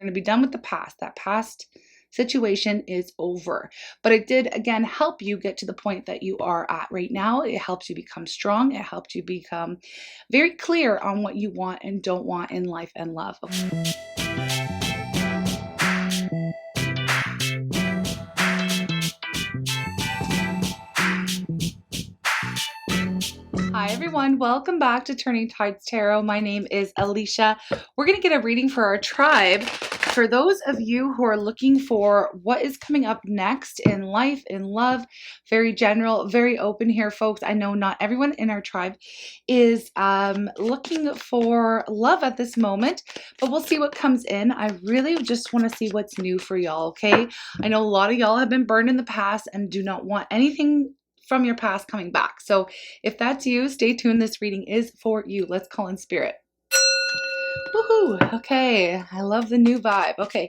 going to be done with the past. That past situation is over. But it did, again, help you get to the point that you are at right now. It helps you become strong. It helped you become very clear on what you want and don't want in life and love. Hi everyone, welcome back to Turning Tides Tarot. My name is Alishia. We're going to get a reading for our tribe. For those of you who are looking for what is coming up next in life, in love, very general, very open here, folks. I know not everyone in our tribe is looking for love at this moment, but we'll see what comes in. I really just want to see what's new for y'all, okay? I know a lot of y'all have been burned in the past and do not want anything from your past coming back. So if that's you, stay tuned. This reading is for you. Let's call in spirit. Woohoo! Okay, I love the new vibe. Okay,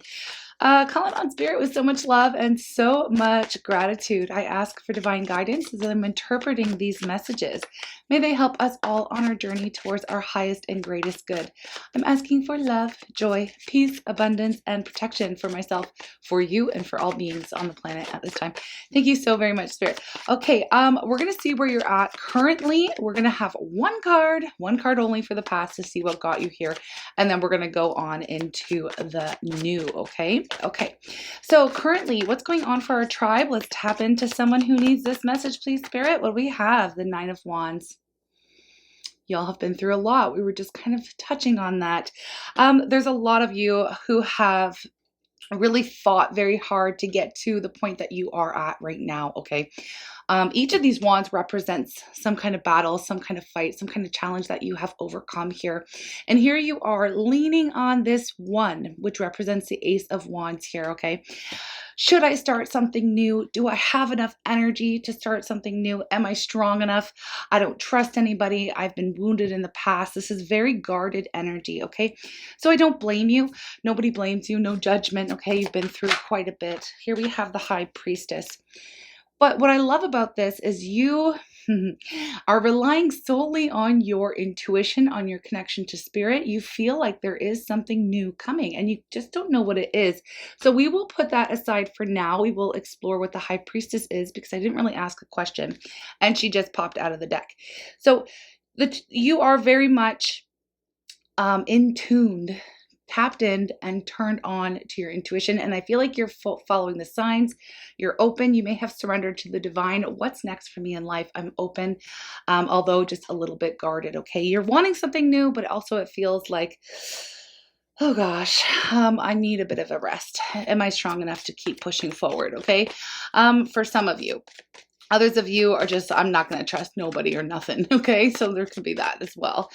calling on spirit with so much love and so much gratitude. I ask for divine guidance as I'm interpreting these messages. May they help us all on our journey towards our highest and greatest good. I'm asking for love, joy, peace, abundance, and protection for myself, for you, and for all beings on the planet at this time. Thank you so very much, Spirit. Okay, we're going to see where you're at currently. We're going to have one card only for the past to see what got you here. And then we're going to go on into the new, okay? Okay, so currently, what's going on for our tribe? Let's tap into someone who needs this message, please, Spirit. What do we have? The Nine of Wands. Y'all have been through a lot. We were just kind of touching on that. There's a lot of you who have really fought very hard to get to the point that you are at right now, okay? Each of these wands represents some kind of battle, some kind of fight, some kind of challenge that you have overcome here. And here you are leaning on this one, which represents the Ace of Wands here, okay? Should I start something new? Do I have enough energy to start something new? Am I strong enough? I don't trust anybody. I've been wounded in the past. This is very guarded energy, okay? So I don't blame you. Nobody blames you. No judgment, okay? You've been through quite a bit. Here we have the High Priestess. But what I love about this is you are relying solely on your intuition, on your connection to spirit. You feel like there is something new coming and you just don't know what it is. So we will put that aside for now. We will explore what the High Priestess is because I didn't really ask a question and she just popped out of the deck. So you are very much in tuned, tapped in and turned on to your intuition. And I feel like you're following the signs. You're open. You may have surrendered to the divine. What's next for me in life? I'm open, although just a little bit guarded. Okay. You're wanting something new, but also it feels like, oh gosh, I need a bit of a rest. Am I strong enough to keep pushing forward? Okay. For some of you. Others of you are just, I'm not going to trust nobody or nothing, okay? So there could be that as well.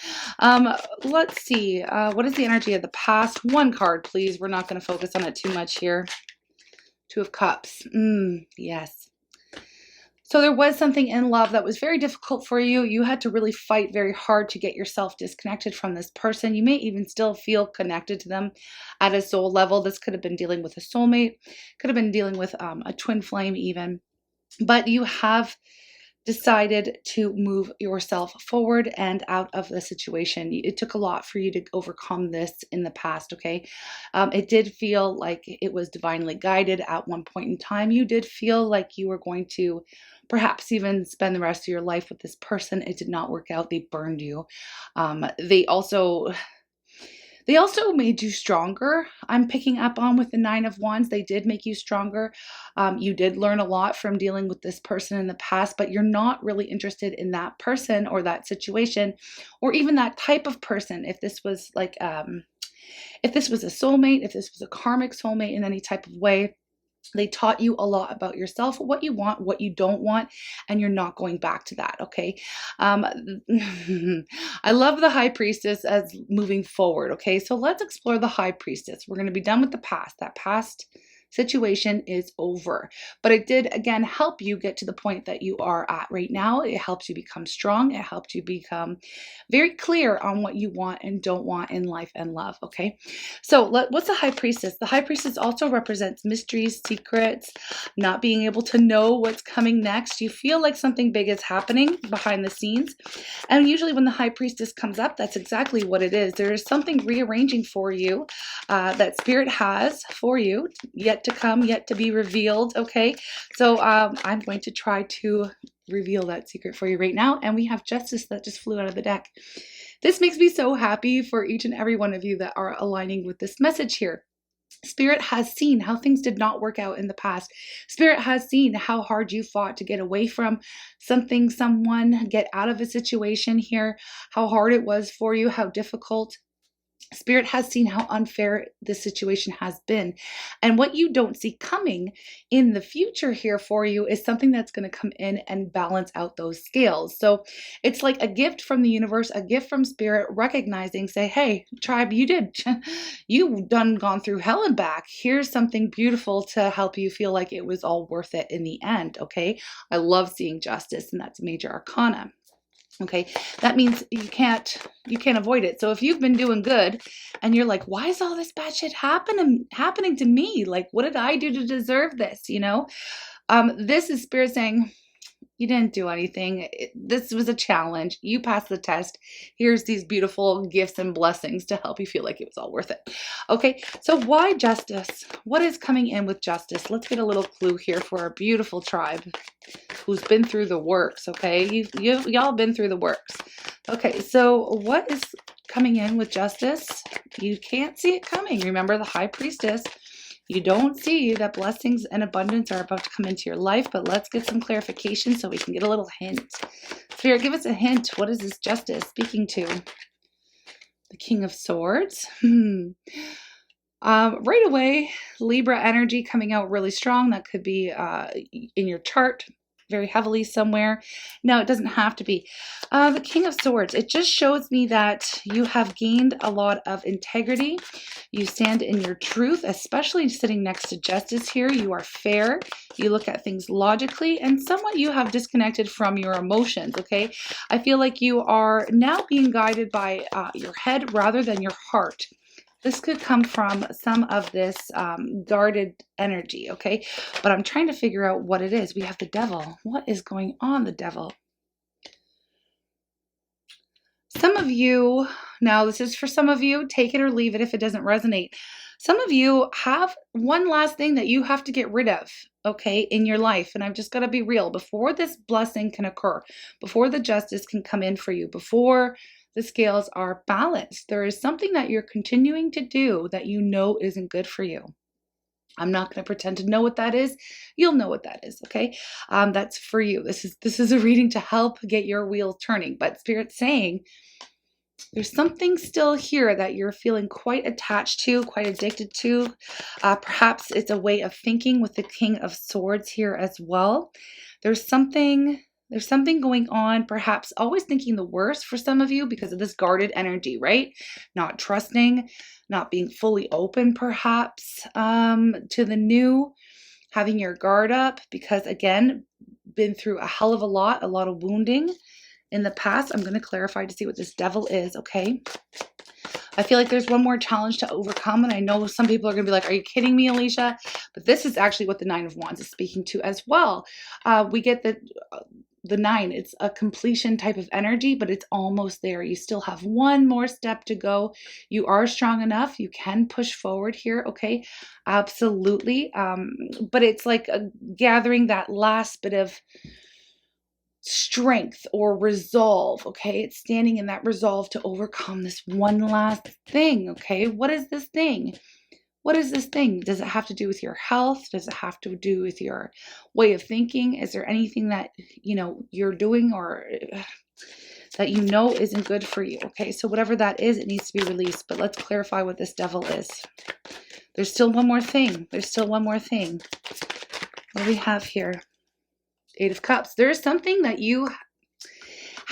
Let's see. What is the energy of the past? One card, please. We're not going to focus on it too much here. Two of Cups. Yes. So there was something in love that was very difficult for you. You had to really fight very hard to get yourself disconnected from this person. You may even still feel connected to them at a soul level. This could have been dealing with a soulmate. Could have been dealing with a twin flame even. But you have decided to move yourself forward and out of the situation. It took a lot for you to overcome this in the past, okay? It did feel like it was divinely guided at one point in time. You did feel like you were going to perhaps even spend the rest of your life with this person. It did not work out. They burned you. They also made you stronger. I'm picking up on with the Nine of Wands. They did make you stronger. You did learn a lot from dealing with this person in the past, but you're not really interested in that person or that situation or even that type of person. If this was like, if this was a soulmate, if this was a karmic soulmate in any type of way, they taught you a lot about yourself, what you want, what you don't want, and you're not going back to that, okay? I love the High Priestess as moving forward, okay? So let's explore the High Priestess. We're going to be done with the past, that past situation is over. But it did, again, help you get to the point that you are at right now. It helps you become strong. It helped you become very clear on what you want and don't want in life and love, okay? So what's the High Priestess? The High Priestess also represents mysteries, secrets, not being able to know what's coming next. You feel like something big is happening behind the scenes. And usually when the High Priestess comes up, that's exactly what it is. There is something rearranging for you that Spirit has for you, yet to come, yet to be revealed, okay? So I'm going to try to reveal that secret for you right now. And we have Justice that just flew out of the deck. This makes me so happy for each and every one of you that are aligning with this message here. Spirit has seen how things did not work out in the past. Spirit has seen how hard you fought to get away from something, someone, get out of a situation here, how hard it was for you, how difficult. Spirit has seen how unfair this situation has been. And what you don't see coming in the future here for you is something that's going to come in and balance out those scales. So it's like a gift from the universe, a gift from Spirit, recognizing, say, hey, tribe, you've gone through hell and back. Here's something beautiful to help you feel like it was all worth it in the end. Okay. I love seeing Justice, and that's major arcana. Okay, that means you can't avoid it. So if you've been doing good and you're like, why is all this bad shit happening to me? Like, what did I do to deserve this? You know, this is Spirit saying, you didn't do anything. This was a challenge. You passed the test. Here's these beautiful gifts and blessings to help you feel like it was all worth it. Okay, so why Justice? What is coming in with Justice? Let's get a little clue here for our beautiful tribe who's been through the works, okay? Y'all been through the works. Okay, so what is coming in with Justice? You can't see it coming. Remember the High Priestess. You don't see that blessings and abundance are about to come into your life, but let's get some clarification so we can get a little hint. Spirit, give us a hint. What is this Justice speaking to? The King of Swords. Right away, Libra energy coming out really strong. That could be in your chart very heavily somewhere. No, it doesn't have to be. The King of Swords, it just shows me that you have gained a lot of integrity. You stand in your truth, especially sitting next to Justice here. You are fair. You look at things logically, and somewhat you have disconnected from your emotions, okay? I feel like you are now being guided by your head rather than your heart. This could come from some of this guarded energy, okay? But I'm trying to figure out what it is. We have the Devil. What is going on, the Devil? Some of you, now this is for some of you, take it or leave it if it doesn't resonate. Some of you have one last thing that you have to get rid of, okay, in your life. And I've just got to be real. Before this blessing can occur, before the Justice can come in for you, before the scales are balanced, there is something that you're continuing to do that you know isn't good for you. I'm not going to pretend to know what that is. You'll know what that is, okay? That's for you. This is a reading to help get your wheels turning. But Spirit's saying there's something still here that you're feeling quite attached to, quite addicted to. Perhaps it's a way of thinking with the King of Swords here as well. There's something going on, perhaps always thinking the worst for some of you because of this guarded energy, right? Not trusting, not being fully open, perhaps, to the new, having your guard up because, again, been through a hell of a lot of wounding in the past. I'm going to clarify to see what this Devil is, okay? I feel like there's one more challenge to overcome, and I know some people are going to be like, are you kidding me, Alishia? But this is actually what the Nine of Wands is speaking to as well. We get the 9, it's a completion type of energy, but it's almost there. You still have one more step to go. You are strong enough. You can push forward here, okay? Absolutely. But it's like gathering that last bit of strength or resolve, okay? It's standing in that resolve to overcome this one last thing, okay? What is this thing? What is this thing? Does it have to do with your health? Does it have to do with your way of thinking? Is there anything that, you're doing or that isn't good for you? Okay, so whatever that is, it needs to be released. But let's clarify what this Devil is. There's still one more thing. There's still one more thing. What do we have here? 8 of Cups. There is something that you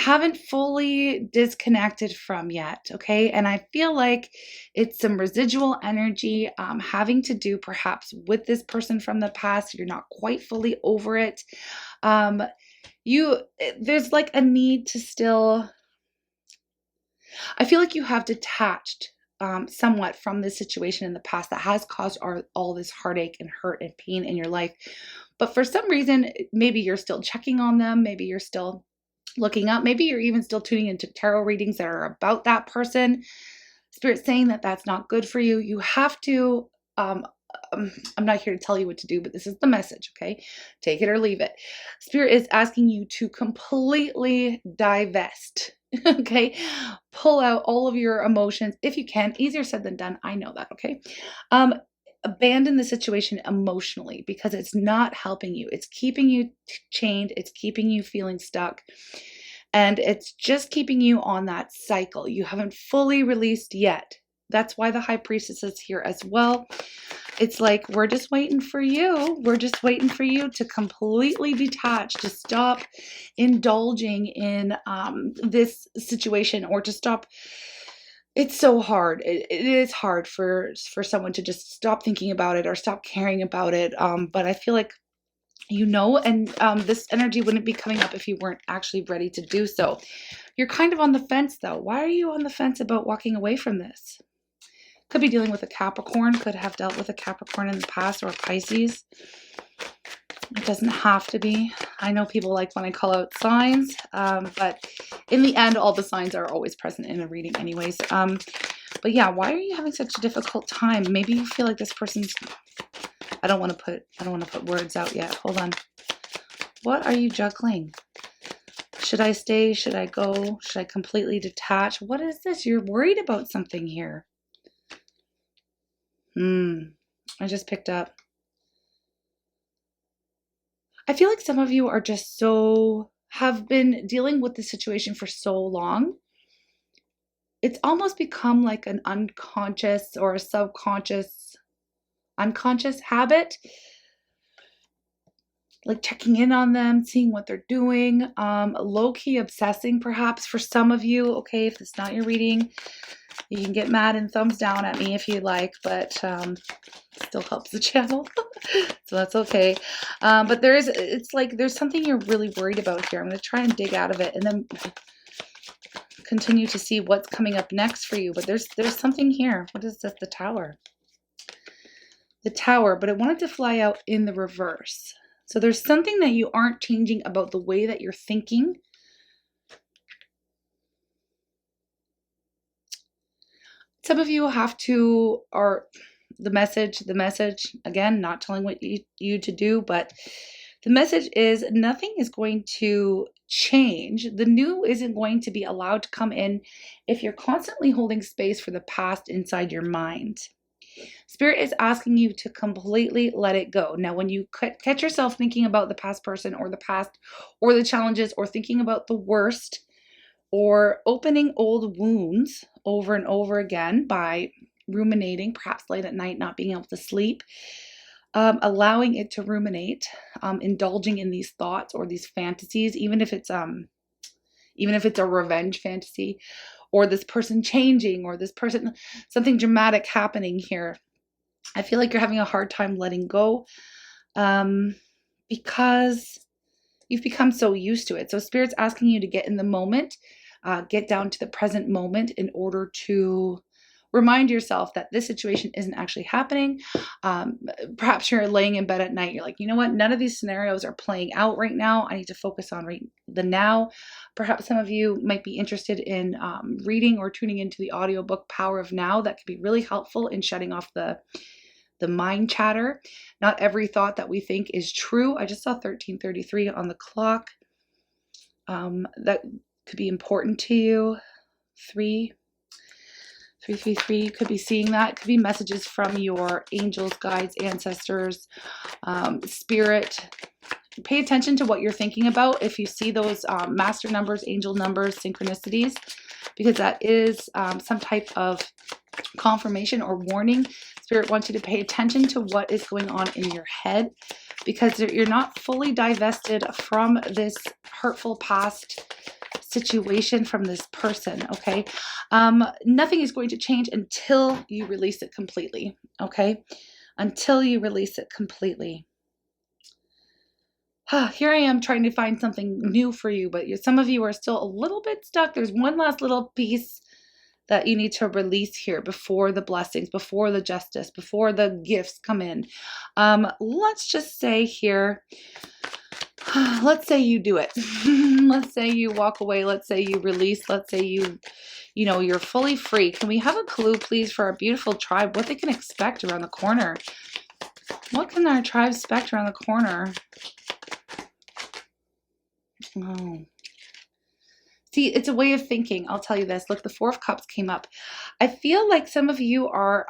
haven't fully disconnected from yet, okay? And I feel like it's some residual energy having to do perhaps with this person from the past. You're not quite fully over it. There's like a need to still, I feel like you have detached somewhat from this situation in the past that has caused all this heartache and hurt and pain in your life. But for some reason, maybe you're still checking on them. Maybe you're still looking up. Maybe you're even still tuning into tarot readings that are about that person. Spirit's saying that that's not good for you. You have to, I'm not here to tell you what to do, but this is the message, okay? Take it or leave it. Spirit is asking you to completely divest, okay? Pull out all of your emotions if you can. Easier said than done. I know that, okay? Abandon the situation emotionally because it's not helping you. It's keeping you chained. It's keeping you feeling stuck. And it's just keeping you on that cycle. You haven't fully released yet. That's why the High Priestess is here as well. It's like, we're just waiting for you. We're just waiting for you to completely detach, to stop indulging in this situation, or to stop. It's so hard. It is hard for someone to just stop thinking about it or stop caring about it. But I feel like, and this energy wouldn't be coming up if you weren't actually ready to do so. You're kind of on the fence though. Why are you on the fence about walking away from this? Could be dealing with a Capricorn, could have dealt with a Capricorn in the past, or a Pisces. It doesn't have to be. I know people like when I call out signs, but in the end, all the signs are always present in a reading anyways. But yeah, why are you having such a difficult time? Maybe you feel like this person's, I don't want to put words out yet. Hold on. What are you juggling? Should I stay? Should I go? Should I completely detach? What is this? You're worried about something here. I just picked up. I feel like some of you are just have been dealing with the situation for so long. It's almost become like an unconscious or a unconscious habit. Like checking in on them, seeing what they're doing, low-key obsessing perhaps for some of you. Okay, if it's not your reading, you can get mad and thumbs down at me if you like, but still helps the channel. So that's okay. But it's like there's something you're really worried about here. I'm going to try and dig out of it and then continue to see what's coming up next for you. But there's something here. What is this? The Tower. The Tower, but I wanted to fly out in the reverse. So there's something that you aren't changing about the way that you're thinking. Some of you the message, again, not telling what you to do, but the message is nothing is going to change. The new isn't going to be allowed to come in if you're constantly holding space for the past inside your mind. Spirit is asking you to completely let it go. Now, when you catch yourself thinking about the past person or the past or the challenges or thinking about the worst or opening old wounds over and over again by ruminating, perhaps late at night, not being able to sleep, allowing it to ruminate, indulging in these thoughts or these fantasies, even if it's a revenge fantasy, or this person changing, or this person, something dramatic happening here. I feel like you're having a hard time letting go because you've become so used to it. So Spirit's asking you to get in the moment, get down to the present moment in order to remind yourself that this situation isn't actually happening. Perhaps you're laying in bed at night. You're like, you know what? None of these scenarios are playing out right now. I need to focus on the now. Perhaps some of you might be interested in reading or tuning into the audiobook Power of Now. That could be really helpful in shutting off the mind chatter. Not every thought that we think is true. I just saw 1333 on the clock. That could be important to you. 333 could be seeing that. It could be messages from your angels, guides, ancestors, spirit. Pay attention to what you're thinking about if you see those master numbers, angel numbers, synchronicities, because that is some type of confirmation or warning. Spirit wants you to pay attention to what is going on in your head, because you're not fully divested from this hurtful past situation from this person, okay? Nothing is going to change until you release it completely, okay? Until you release it completely. Here I am trying to find something new for you, but some of you are still a little bit stuck. There's one last little piece that you need to release here before the blessings, before the justice, before the gifts come in. Let's just say here, let's say you do it. Let's say you walk away. Let's say you release. Let's say you're fully free. Can we have a clue, please, for our beautiful tribe, what they can expect around the corner? What can our tribe expect around the corner? Oh. See, it's a way of thinking. I'll tell you this. Look, the Four of Cups came up. I feel like some of you are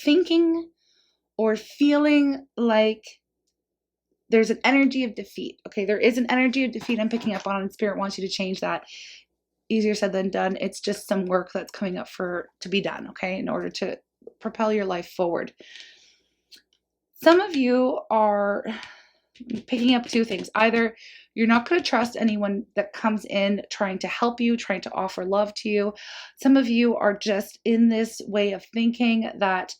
thinking or feeling like there's an energy of defeat. Okay, there is an energy of defeat I'm picking up on, and Spirit wants you to change that. Easier said than done. It's just some work that's coming up to be done, okay, in order to propel your life forward. Some of you are picking up two things. Either you're not going to trust anyone that comes in trying to help you, trying to offer love to you. Some of you are just in this way of thinking that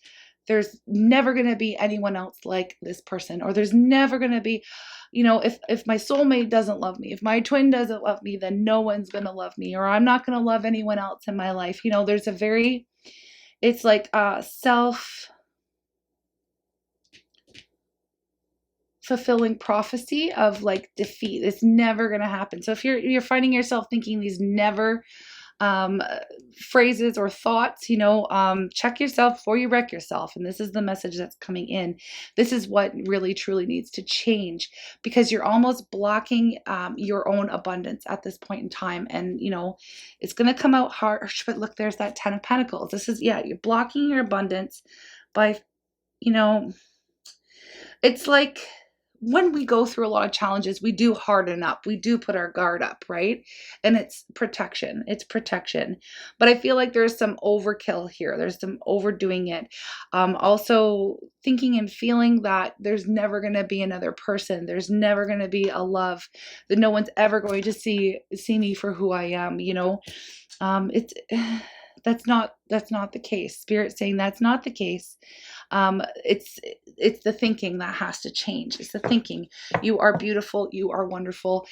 there's never going to be anyone else like this person, or there's never going to be, if my soulmate doesn't love me, if my twin doesn't love me, then no one's going to love me, or I'm not going to love anyone else in my life. There's it's like self-fulfilling prophecy of like defeat. It's never going to happen. So if you're finding yourself thinking these never phrases or thoughts, check yourself before you wreck yourself. And this is the message that's coming in. This is what really truly needs to change, because you're almost blocking your own abundance at this point in time. And it's going to come out harsh, but look, there's that 10 of Pentacles. This is, you're blocking your abundance by, it's like, when we go through a lot of challenges, we do harden up. We do put our guard up, right? And it's protection. It's protection. But I feel like there's some overkill here. There's some overdoing it. Also thinking and feeling that there's never going to be another person. There's never going to be a love, that no one's ever going to see me for who I am. That's not the case. Spirit saying that's not the case. It's the thinking that has to change. It's the thinking. You are beautiful. You are wonderful.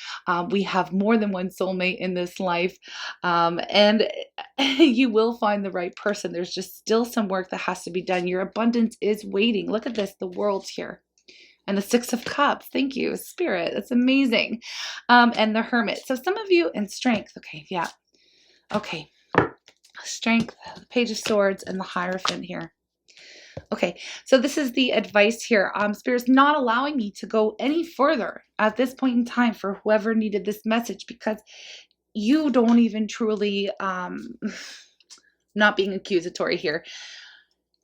We have more than one soulmate in this life. And you will find the right person. There's just still some work that has to be done. Your abundance is waiting. Look at this. The world's here. And the Six of Cups. Thank you, Spirit. That's amazing. And the Hermit. So some of you in strength. Okay. Yeah. Okay. Strength, the Page of Swords, and the Hierophant here. Okay, so this is the advice here. Spirit's not allowing me to go any further at this point in time for whoever needed this message, because you don't even truly, not being accusatory here.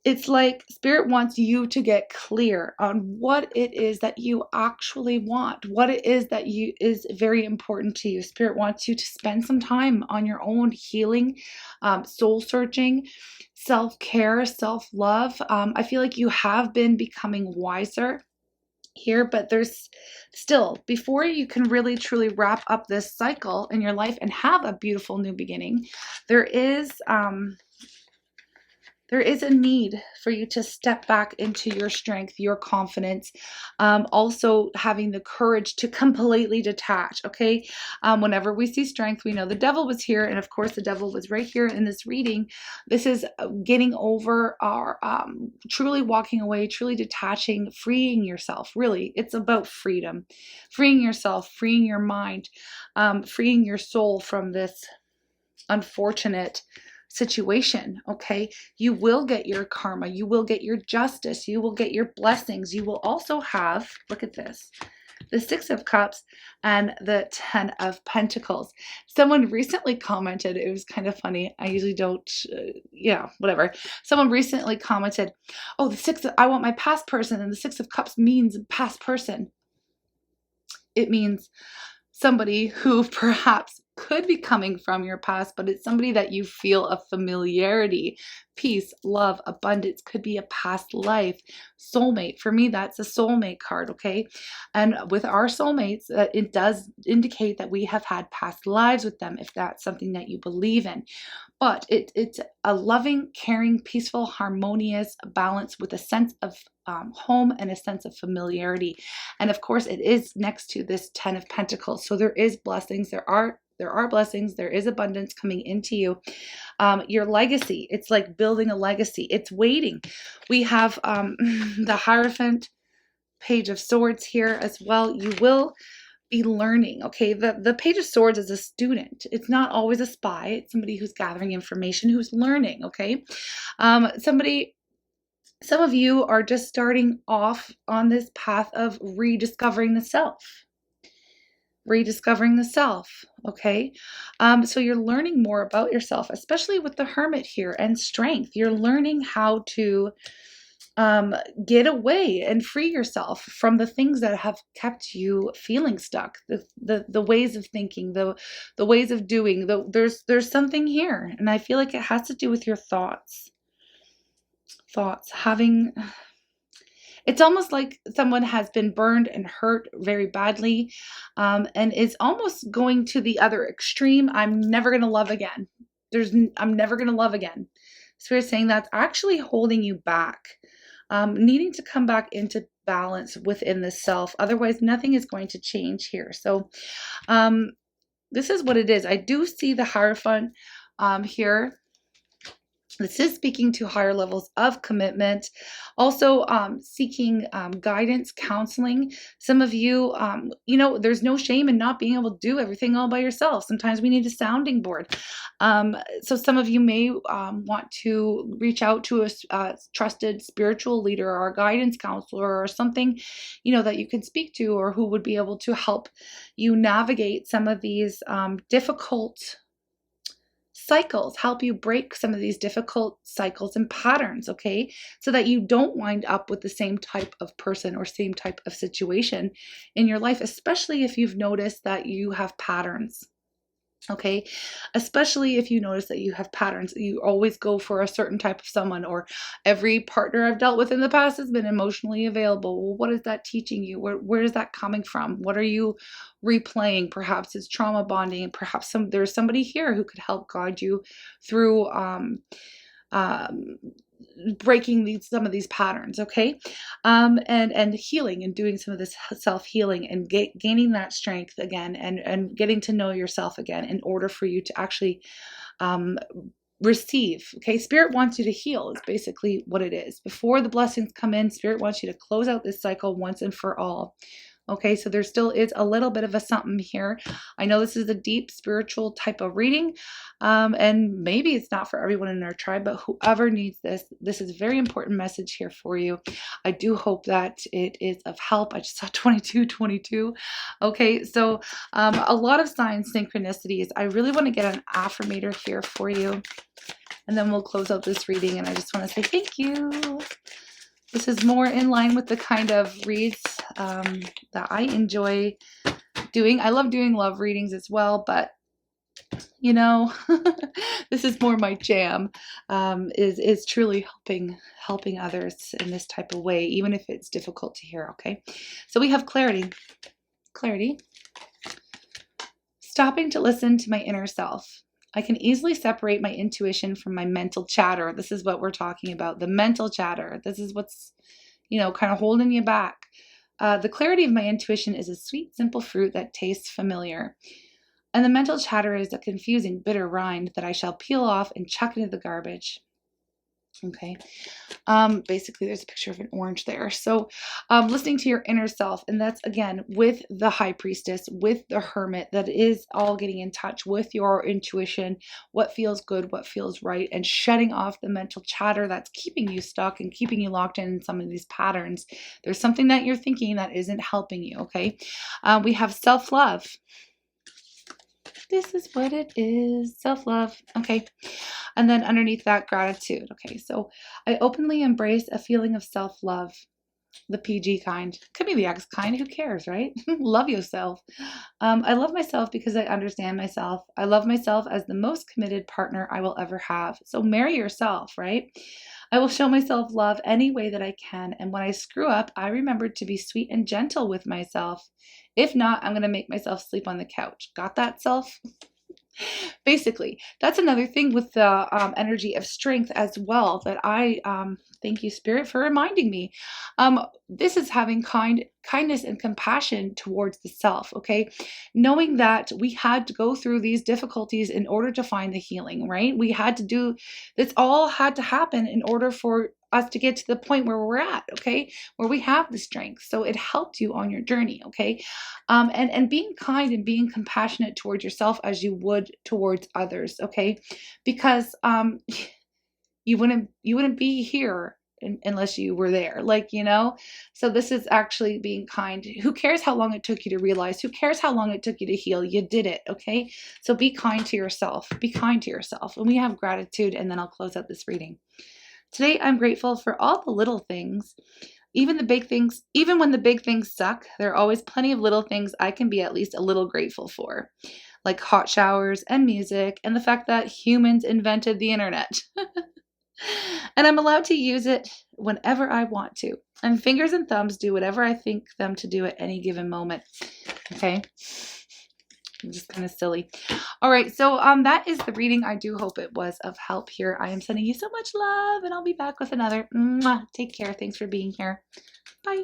It's like Spirit wants you to get clear on what it is that you actually want, what it is that is very important to you. Spirit wants you to spend some time on your own healing, soul searching, self-care, self-love. I feel like you have been becoming wiser here, but there's still, before you can really truly wrap up this cycle in your life and have a beautiful new beginning, there is a need for you to step back into your strength, your confidence, also having the courage to completely detach, okay? Whenever we see strength, we know the devil was here, and of course the devil was right here in this reading. This is getting over our, truly walking away, truly detaching, freeing yourself. Really, it's about freedom. Freeing yourself, freeing your mind, freeing your soul from this unfortunate situation, okay? You will get your karma. You will get your justice. You will get your blessings. You will also have, look at this, the Six of Cups and the 10 of Pentacles. Someone recently commented, it was kind of funny. I usually don't, whatever. Someone recently commented, oh, I want my past person, and the Six of Cups means past person. It means somebody who perhaps could be coming from your past, but it's somebody that you feel a familiarity, peace, love, abundance, could be a past life, soulmate. For me, that's a soulmate card, okay? And with our soulmates, it does indicate that we have had past lives with them, if that's something that you believe in. But it's a loving, caring, peaceful, harmonious balance with a sense of home and a sense of familiarity. And of course, it is next to this 10 of Pentacles. So there is blessings. There are blessings. There is abundance coming into you. Your legacy, it's like building a legacy. It's waiting. We have the Hierophant, Page of Swords here as well. You will be learning, okay? The Page of Swords is a student. It's not always a spy. It's somebody who's gathering information, who's learning, okay? Some of you are just starting off on this path of rediscovering the self. Rediscovering the self, okay? So you're learning more about yourself, especially with the Hermit here, and strength. You're learning how to get away and free yourself from the things that have kept you feeling stuck, the ways of thinking, the ways of doing. There's something here, and I feel like it has to do with your thoughts. It's almost like someone has been burned and hurt very badly, and is almost going to the other extreme. I'm never going to love again. I'm never going to love again. Spirit saying that's actually holding you back, needing to come back into balance within the self. Otherwise, nothing is going to change here. So this is what it is. I do see the Hierophant here. This is speaking to higher levels of commitment, also seeking guidance, counseling. Some of you, there's no shame in not being able to do everything all by yourself. Sometimes we need a sounding board. So some of you may want to reach out to a trusted spiritual leader or a guidance counselor or something, that you can speak to, or who would be able to help you navigate some of these difficult cycles, help you break some of these difficult cycles and patterns, okay? So that you don't wind up with the same type of person or same type of situation in your life, especially if you've noticed that you have patterns. Okay, especially if you notice that you have patterns, you always go for a certain type of someone, or every partner I've dealt with in the past has been emotionally available. Well, what is that teaching you? Where is that coming from? What are you replaying? Perhaps it's trauma bonding. Perhaps there's somebody here who could help guide you through breaking some of these patterns, okay? And healing and doing some of this self-healing and gaining that strength again, and getting to know yourself again in order for you to actually receive, okay? Spirit wants you to heal is basically what it is. Before the blessings come in, Spirit wants you to close out this cycle once and for all. Okay, so there still is a little bit of a something here. I know this is a deep spiritual type of reading, and maybe it's not for everyone in our tribe, but whoever needs this is a very important message here for you. I do hope that it is of help. I just saw 2222. Okay, so a lot of signs, synchronicities. I really want to get an affirmator here for you, and then we'll close out this reading, and I just want to say thank you. This is more in line with the kind of reads that I enjoy doing. I love doing love readings as well, but this is more my jam, is truly helping others in this type of way, even if it's difficult to hear, okay? So we have clarity. Clarity. Stopping to listen to my inner self. I can easily separate my intuition from my mental chatter. This is what we're talking about, the mental chatter. This is what's, kind of holding you back. The clarity of my intuition is a sweet, simple fruit that tastes familiar. And the mental chatter is a confusing, bitter rind that I shall peel off and chuck into the garbage. Okay. Basically there's a picture of an orange there. So listening to your inner self, and that's again with the High Priestess, with the Hermit, that is all getting in touch with your intuition, what feels good, what feels right, and shutting off the mental chatter that's keeping you stuck and keeping you locked in some of these patterns. There's something that you're thinking that isn't helping you. Okay. We have self-love. This is what it is, self-love. Okay. And then underneath that, gratitude. Okay. So I openly embrace a feeling of self-love. The PG kind. Could be the X kind. Who cares, right? Love yourself. I love myself because I understand myself. I love myself as the most committed partner I will ever have. So marry yourself, right? I will show myself love any way that I can. And when I screw up, I remember to be sweet and gentle with myself. If not, I'm going to make myself sleep on the couch. Got that, self? Basically, that's another thing with the energy of strength as well that I thank you, Spirit, for reminding me. This is having kindness and compassion towards the self, okay? Knowing that we had to go through these difficulties in order to find the healing, right? We had to do this, all had to happen in order for us to get to the point where we're at, okay? Where we have the strength. So it helped you on your journey, okay? And being kind and being compassionate towards yourself as you would towards others, okay? Because you wouldn't be here unless you were there, like, you know. So this is actually being kind. Who cares how long it took you to realize? Who cares how long it took you to heal? You did it, okay? So be kind to yourself. Be kind to yourself. And we have gratitude, and then I'll close out this reading. Today, I'm grateful for all the little things, even the big things. Even when the big things suck, there are always plenty of little things I can be at least a little grateful for, like hot showers and music and the fact that humans invented the internet. And I'm allowed to use it whenever I want to. And fingers and thumbs do whatever I think them to do at any given moment. Okay? Just kind of silly. All right, so that is the reading. I do hope it was of help here. I am sending you so much love, and I'll be back with another. Mwah. Take care. Thanks for being here. Bye.